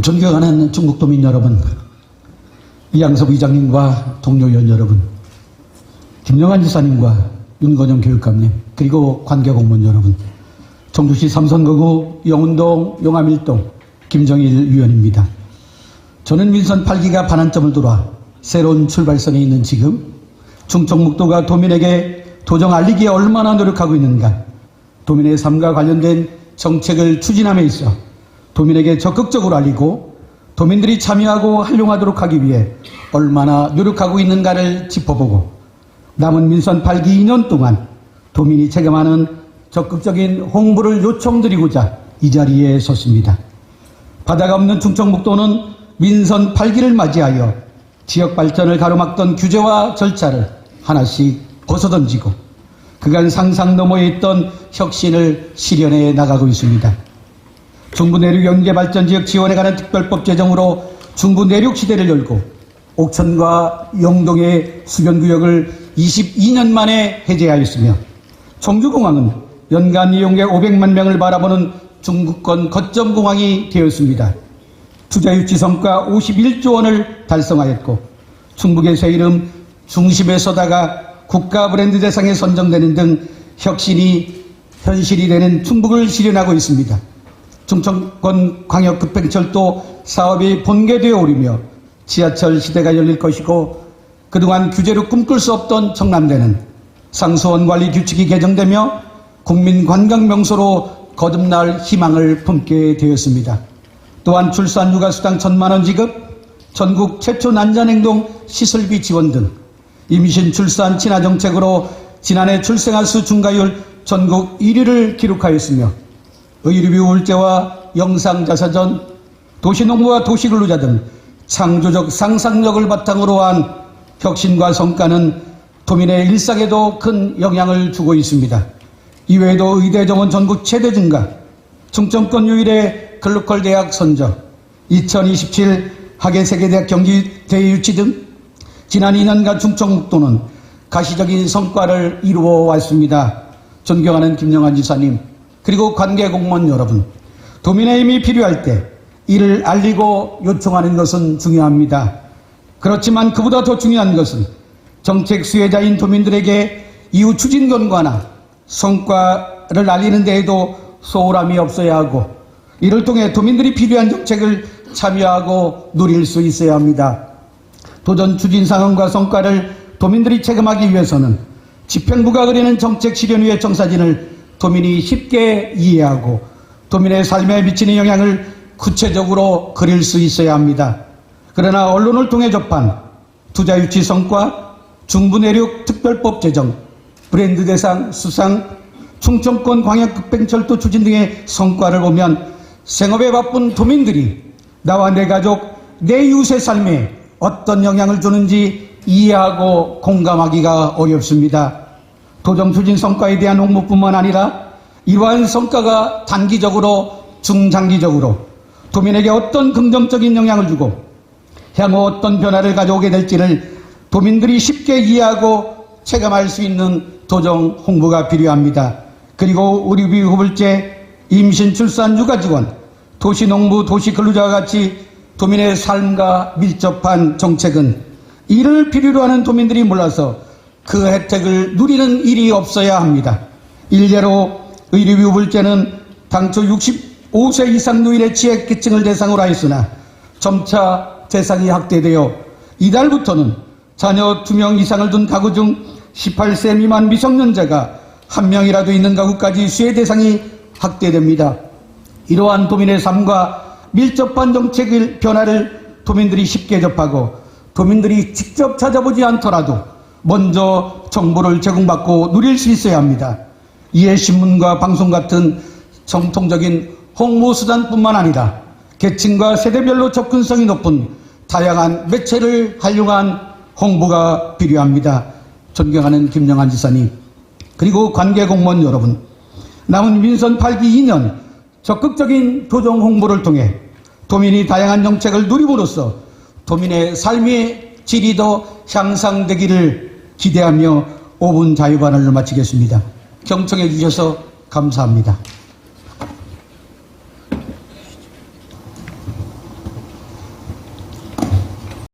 존경하는 중국도민 여러분, 이양섭 의장님과 동료 의원 여러분, 김영환 지사님과 윤건영 교육감님, 그리고 관계공무원 여러분, 청주시 삼선거구 영운동 용암일동 김정일 위원입니다. 저는 민선 8기가 반환점을 돌아 새로운 출발선에 있는 지금 충청북도가 도민에게 도정 알리기에 얼마나 노력하고 있는가, 도민의 삶과 관련된 정책을 추진함에 있어 도민에게 적극적으로 알리고 도민들이 참여하고 활용하도록 하기 위해 얼마나 노력하고 있는가를 짚어보고, 남은 민선 8기 2년 동안 도민이 체감하는 적극적인 홍보를 요청드리고자 이 자리에 섰습니다. 바다가 없는 충청북도는 민선 8기를 맞이하여 지역 발전을 가로막던 규제와 절차를 하나씩 벗어던지고 그간 상상 너머에 있던 혁신을 실현해 나가고 있습니다. 중부 내륙 연계발전지역 지원에 관한 특별법 제정으로 중부 내륙 시대를 열고 옥천과 영동의 수변구역을 22년 만에 해제하였으며, 청주공항은 연간 이용객 500만 명을 바라보는 중국권 거점공항이 되었습니다. 투자유치 성과 51조 원을 달성하였고, 충북의 새 이름 중심에 서다가 국가 브랜드 대상에 선정되는 등 혁신이 현실이 되는 충북을 실현하고 있습니다. 충청권 광역급행철도 사업이 본계되어 오르며 지하철 시대가 열릴 것이고, 그동안 규제로 꿈꿀 수 없던 청남대는 상수원 관리 규칙이 개정되며 국민 관광 명소로 거듭날 희망을 품게 되었습니다. 또한 출산 육아 수당 1,000만 원 지급, 전국 최초 난자냉동 시설비 지원 등 임신 출산 친화 정책으로 지난해 출생아 수 증가율 전국 1위를 기록하였으며, 의료비 우울제와 영상자사전, 도시농부와 도시근로자 등 창조적 상상력을 바탕으로 한 혁신과 성과는 도민의 일상에도 큰 영향을 주고 있습니다. 이외에도 의대 정원 전국 최대 증가, 충청권 유일의 글로컬 대학 선정, 2027 하계세계대학 경기대회 유치 등 지난 2년간 충청북도는 가시적인 성과를 이루어 왔습니다. 존경하는 김영환 지사님, 그리고 관계공무원 여러분, 도민의 힘이 필요할 때 이를 알리고 요청하는 것은 중요합니다. 그렇지만 그보다 더 중요한 것은 정책 수혜자인 도민들에게 이후 추진 권고나 성과를 알리는 데에도 소홀함이 없어야 하고, 이를 통해 도민들이 필요한 정책을 참여하고 누릴 수 있어야 합니다. 도전 추진 상황과 성과를 도민들이 체감하기 위해서는 집행부가 그리는 정책 실현위의 청사진을 도민이 쉽게 이해하고 도민의 삶에 미치는 영향을 구체적으로 그릴 수 있어야 합니다. 그러나 언론을 통해 접한 투자유치 성과, 중부내륙 특별법 제정, 브랜드 대상 수상, 충청권 광역급행철도 추진 등의 성과를 보면 생업에 바쁜 도민들이 나와 내 가족, 내 이웃의 삶에 어떤 영향을 주는지 이해하고 공감하기가 어렵습니다. 도정 추진 성과에 대한 홍보뿐만 아니라 이러한 성과가 단기적으로, 중장기적으로 도민에게 어떤 긍정적인 영향을 주고 향후 어떤 변화를 가져오게 될지를 도민들이 쉽게 이해하고 체감할 수 있는 도정 홍보가 필요합니다. 그리고 의료비 후불제, 임신, 출산, 육아 지원, 도시농부, 도시근로자와 같이 도민의 삶과 밀접한 정책은 이를 필요로 하는 도민들이 몰라서 그 혜택을 누리는 일이 없어야 합니다. 일례로 의료비 후불제는 당초 65세 이상 노인의 취약계층을 대상으로 하였으나 점차 대상이 확대되어 이달부터는 자녀 2명 이상을 둔 가구 중 18세 미만 미성년자가 1명이라도 있는 가구까지 수혜 대상이 확대됩니다. 이러한 도민의 삶과 밀접한 정책의 변화를 도민들이 쉽게 접하고 도민들이 직접 찾아보지 않더라도 먼저 정보를 제공받고 누릴 수 있어야 합니다. 이에 신문과 방송 같은 정통적인 홍보수단뿐만 아니라 계층과 세대별로 접근성이 높은 다양한 매체를 활용한 홍보가 필요합니다. 존경하는 김영환 지사님, 그리고 관계공무원 여러분, 남은 민선 8기 2년 적극적인 도정 홍보를 통해 도민이 다양한 정책을 누림으로써 도민의 삶의 질이 더 향상되기를 기대하며 5분 자유발언을 마치겠습니다. 경청해 주셔서 감사합니다.